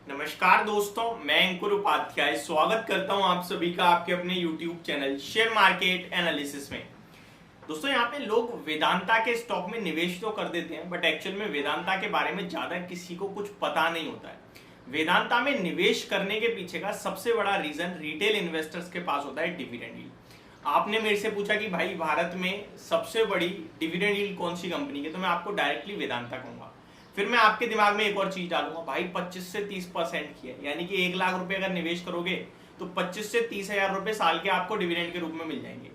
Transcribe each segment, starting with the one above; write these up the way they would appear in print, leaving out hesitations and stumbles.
नमस्कार दोस्तों, मैं अंकुर उपाध्याय स्वागत करता हूं आप सभी का आपके अपने YouTube channel share market analysis में। दोस्तों, यहाँ पे लोग वेदांता के स्टॉक में निवेश तो कर देते हैं, बट एक्चुअल में वेदांता के बारे में ज्यादा किसी को कुछ पता नहीं होता है। वेदांता में निवेश करने के पीछे का सबसे बड़ा रीजन रिटेल इन्वेस्टर्स के पास होता है डिविडेंड यील्ड। आपने मेरे से पूछा कि भाई भारत में सबसे बड़ी डिविडेंड यील्ड कौन सी कंपनी की, तो मैं आपको डायरेक्टली वेदांता कहूंगा। फिर मैं आपके दिमाग में एक और चीज डालूंगा, भाई 25 से 30% की है, यानी कि 1 लाख रुपए अगर निवेश करोगे तो 25 से 30 हजार रुपए साल के आपको डिविडेंड के रूप में मिल जाएंगे।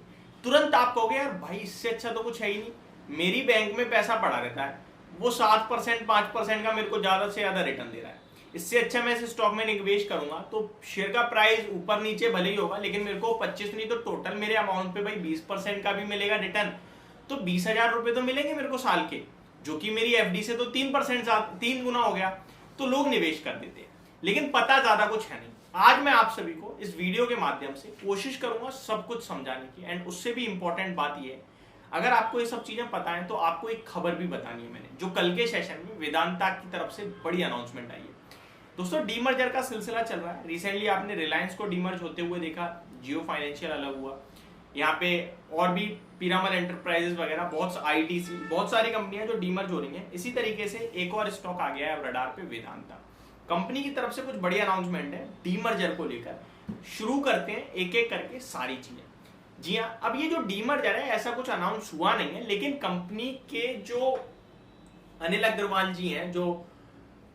तुरंत आप कहोगे यार भाई इससे अच्छा तो कुछ है ही नहीं, मेरी बैंक में पैसा पड़ा रहता है, वो 7% 5% का मेरे को ज्यादा से ज्यादा रिटर्न दे रहा है, इससे अच्छा मैं इस स्टॉक में निवेश करूंगा तो शेयर का प्राइस ऊपर नीचे भले ही होगा, लेकिन मेरे को 25 नहीं तो टोटल मेरे अमाउंट पे भाई 20% का भी मिलेगा रिटर्न, तो 20,000 रुपए तो मिलेंगे मेरे को साल के, जो कि मेरी एफडी से तो 3% 3 गुना हो गया। तो लोग निवेश कर देते हैं, लेकिन पता ज्यादा कुछ है नहीं। आज मैं आप सभी को इस वीडियो के माध्यम से कोशिश करूंगा सब कुछ समझाने की, एंड उससे भी इंपॉर्टेंट बात यह है, अगर आपको ये सब चीजें पता है तो आपको एक खबर भी बतानी है मैंने, जो कल के सेशन में वेदांता की तरफ से बड़ी अनाउंसमेंट आई है। दोस्तों, डीमर्जर का सिलसिला चल रहा है। रिसेंटली आपने रिलायंस को डीमर्ज होते हुए देखा, जियो फाइनेंशियल अलग हुआ, यहाँ पे और भी पीरामल एंटरप्राइजेस वगैरह बहुत आईटीसी बहुत सारी कंपनियां जो डीमर्ज हो रही हैं। इसी तरीके से एक और स्टॉक आ गया है रडार पे, वेदांता कंपनी की तरफ से कुछ बड़ी अनाउंसमेंट है डीमर्जर को लेकर। शुरू करते हैं एक एक करके सारी चीजें। जी हाँ, अब ये जो डीमर्जर है ऐसा कुछ अनाउंस हुआ नहीं है, लेकिन कंपनी के जो अनिल अग्रवाल जी हैं, जो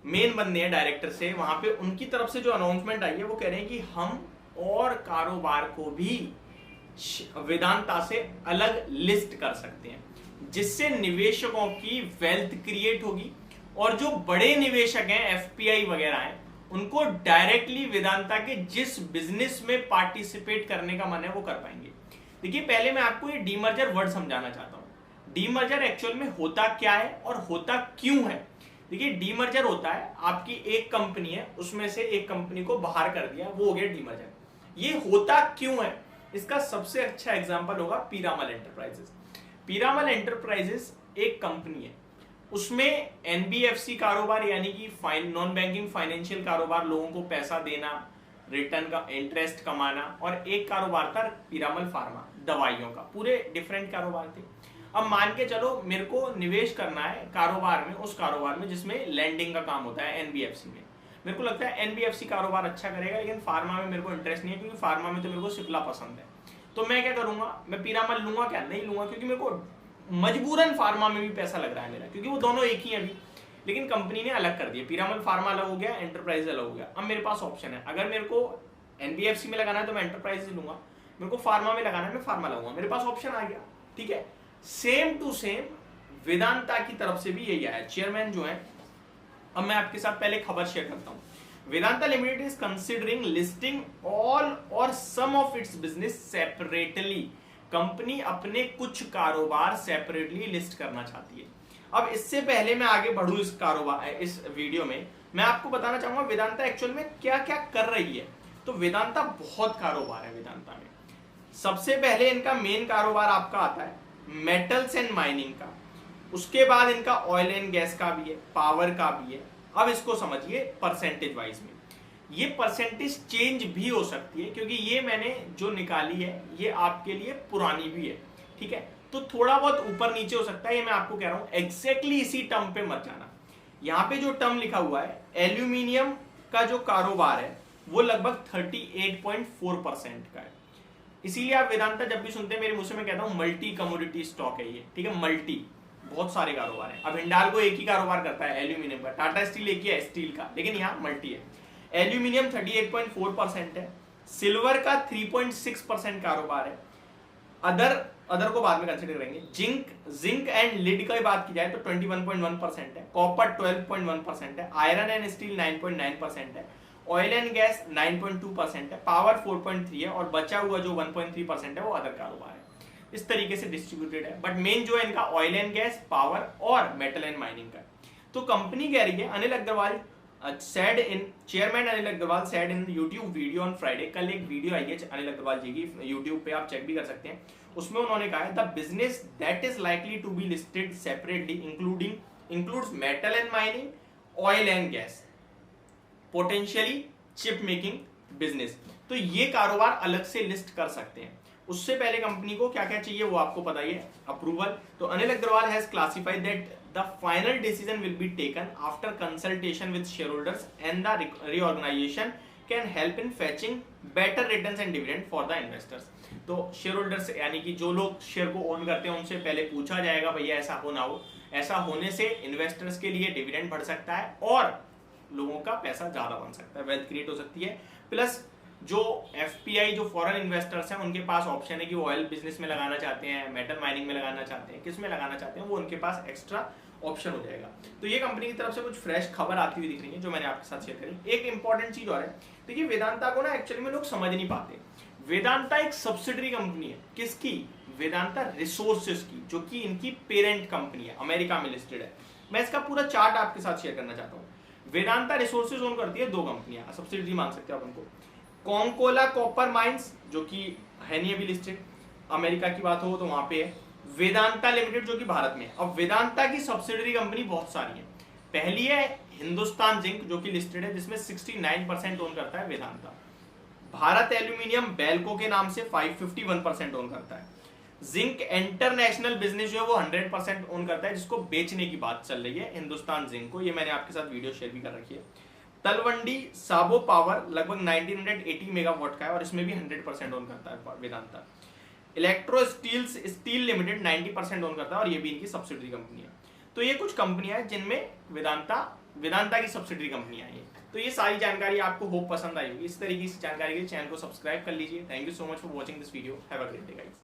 मेन बंदे हैं डायरेक्टर से, वहां पे उनकी तरफ से जो अनाउंसमेंट आई है वो कह रहे हैं कि हम और कारोबार को भी वेदांता से अलग लिस्ट कर सकते हैं, जिससे निवेशकों की वेल्थ क्रिएट होगी और जो बड़े निवेशक हैं एफपीआई वगैरह हैं, उनको डायरेक्टली वेदांता के जिस बिजनेस में पार्टिसिपेट करने का मन है वो कर पाएंगे। देखिए, पहले मैं आपको ये डीमर्जर वर्ड समझाना चाहता हूं। डीमर्जर एक्चुअल में होता क्या है और होता क्यों है। देखिए, डीमर्जर होता है आपकी एक कंपनी है, उसमें से एक कंपनी को बाहर कर दिया, वो हो गया डीमर्जर। ये होता क्यों है, इसका सबसे अच्छा एग्जांपल होगा पीरामल एंटरप्राइजेस। पीरामल एंटरप्राइजेस एक कंपनी है, उसमें एनबीएफसी कारोबार यानी कि नॉन बैंकिंग फाइनेंशियल कारोबार, लोगों को पैसा देना, रिटर्न का इंटरेस्ट कमाना, और एक कारोबार था पीरामल फार्मा, दवाइयों का। पूरे डिफरेंट कारोबार थे। अब मान के चलो मेरे को निवेश करना है कारोबार में, उस कारोबार में जिसमें लैंडिंग का काम होता है एनबीएफसी में। मेरे को लगता है एनबीएफसी कारोबार अच्छा करेगा, लेकिन फार्मा में मेरे को इंटरेस्ट नहीं है, क्योंकि फार्मा में तो मेरे को सिप्ला पसंद है। तो मैं क्या करूंगा, मैं पीरामल लूंगा क्या? नहीं लूंगा, क्योंकि मेरे को मजबूरन फार्मा में भी पैसा लग रहा है मेरा, क्योंकि वो दोनों एक ही है अभी। लेकिन कंपनी ने अलग कर दिया, पीरामल फार्मा अलग हो गया, एंटरप्राइज अलग हो गया। अब मेरे पास ऑप्शन है, अगर मेरे को एनबीएफसी में लगाना है तो मैं एंटरप्राइज लूंगा, मेरे को फार्मा में लगाना है मैं फार्मा लगाऊंगा, मेरे पास ऑप्शन आ गया। ठीक है, सेम टू सेम वेदांता की तरफ से भी यही आया। चेयरमैन जो है, अब मैं आपके साथ पहले खबर शेयर करता हूं। Vedanta limited is considering listing all or some of its business separately. Company अपने कुछ कारोबार सेपरेटली लिस्ट करना चाहती है। अब इससे पहले मैं आगे बढ़ूं इस कारोबार इस वीडियो में, मैं आपको बताना चाहूंगा वेदांता एक्चुअल में क्या क्या कर रही है। तो वेदांता बहुत कारोबार है वेदांता में। सबसे पहले इनका मेन कारोबार आपका आता है मेटल्स एंड माइनिंग का, उसके बाद इनका ऑयल एंड गैस का भी है, पावर का भी है। अब इसको समझिए परसेंटेज वाइज में, ये परसेंटेज चेंज भी हो सकती है, क्योंकि ये मैंने जो निकाली है ये आपके लिए पुरानी भी है। ठीक है, तो थोड़ा बहुत ऊपर नीचे हो सकता है, ये मैं आपको कह रहा हूं। एग्जैक्टली इसी टर्म पे मत जाना। यहाँ पे जो टर्म लिखा हुआ है एल्यूमिनियम का जो कारोबार है वो लगभग 38.4% का है। इसीलिए आप वेदांता जब भी सुनते हैं मेरे मुंह से मैं कहता हूं मल्टी कमोडिटी स्टॉक है ये। ठीक है, मल्टी, बहुत सारे कारोबार है। अब हिंडाल्को एक ही कारोबार करता है एल्यूमिनियम का, टाटा स्टील एक ही है स्टील का, लेकिन यहाँ मल्टी है। एल्यूमिनियम 38.4% है, सिल्वर का 3.6% कारोबार है, अदर को बाद में कंसिडर करेंगे। जिंक एंड लीड की बात की जाए तो 21.1% है, कॉपर 12.1% है, आयरन एंड स्टील 9.9% है, ऑयल एंड गैस 9.2% है, पावर 4.3 है, और बचा हुआ जो 1.3% है वो अदर कारोबार है। इस तरीके से डिस्ट्रीब्यूटेड है, बट मेन जो है इनका ऑयल एंड गैस, पावर और मेटल एंड माइनिंग का। तो कंपनी कह रही है, Anil Agarwal chairman Anil Agarwal said in YouTube video on Friday. कल एक वीडियो आई है अनिल अग्रवाल जी की यूट्यूब पे, आप चेक भी कर सकते हैं। उसमें उन्होंने कहा है the business that is likely to be listed separately includes metal and mining, oil and gas, potentially chip making business. तो ये कारोबार अलग से लिस्ट कर सकते हैं। उससे पहले कंपनी को क्या क्या चाहिए वो आपको पता ही है, अप्रूवल। तो Anil Agarwal has classified that the final decision will be taken after consultation with shareholders and the reorganisation can help in fetching better returns and dividend for the investors. तो शेयर होल्डर्स यानी कि जो लोग share को own करते हैं उनसे पहले पूछा जाएगा भैया ऐसा हो ना हो, ऐसा होने से इन्वेस्टर्स के लिए डिविडेंड बढ़ सकता है और लोगों का पैसा ज्यादा बन सकता है, वेल्थ क्रिएट हो सकती है। प्लस जो एफपीआई जो फॉरेन इन्वेस्टर्स हैं उनके पास ऑप्शन है कि वो ऑयल बिजनेस में लगाना चाहते हैं, मेटल माइनिंग में लगाना चाहते हैं, किस में लगाना चाहते हैं, वो उनके पास एक्स्ट्रा ऑप्शन हो जाएगा। तो ये कंपनी की तरफ से कुछ फ्रेश खबर आती हुई दिख रही है जो मैंने आपके साथ शेयर करी। एक इंपॉर्टेंट चीज और है, देखिए वेदांता को ना एक्चुअली में लोग समझ नहीं पाते। वेदांता एक सब्सिडरी कंपनी है, किसकी? वेदांता रिसोर्सेज की, जो कि इनकी पेरेंट कंपनी है, अमेरिका में लिस्टेड है। मैं इसका पूरा चार्ट आपके साथ शेयर करना चाहता हूँ। वेदांता रिसोर्सेज ओन करती है दो कंपनियां, सब्सिडरी मान सकते हैं आप उनको। कॉन्कोला कॉपर माइंस जो कि है नहीं अभी लिस्टेड, अमेरिका की बात हो तो वहां पे है। वेदांता लिमिटेड जो कि भारत में है। अब वेदांता की सब्सिडरी कंपनी बहुत सारी है। पहली है हिंदुस्तान जिंक जो कि लिस्टेड है, जिसमें 69% ओन करता है वेदांता। भारत एल्यूमिनियम बेल्को के नाम से 51% ओन करता है। जिंक इंटरनेशनल बिजनेस जो है वो 100% ओन करता है, जिसको बेचने की बात चल रही है हिंदुस्तान जिंक को। ये मैंने आपके साथ वीडियो शेयर भी कर रखी है। तलवंडी साबो पावर लगभग 1980 मेगावाट का है और इसमें भी 100% ओन करता है Vedanta. Electro steel limited 90% own करता है और ये भी इनकी सब्सिडरी कंपनी है। तो ये कुछ कंपनियां हैं जिनमें वेदांता की सब्सिडरी कंपनियां हैं। तो ये सारी जानकारी आपको होप पसंद आई होगी। इस तरीके की जानकारी के लिए चैनल को सब्सक्राइब कर लीजिए। Thank you so much for watching this video. Have a great day guys.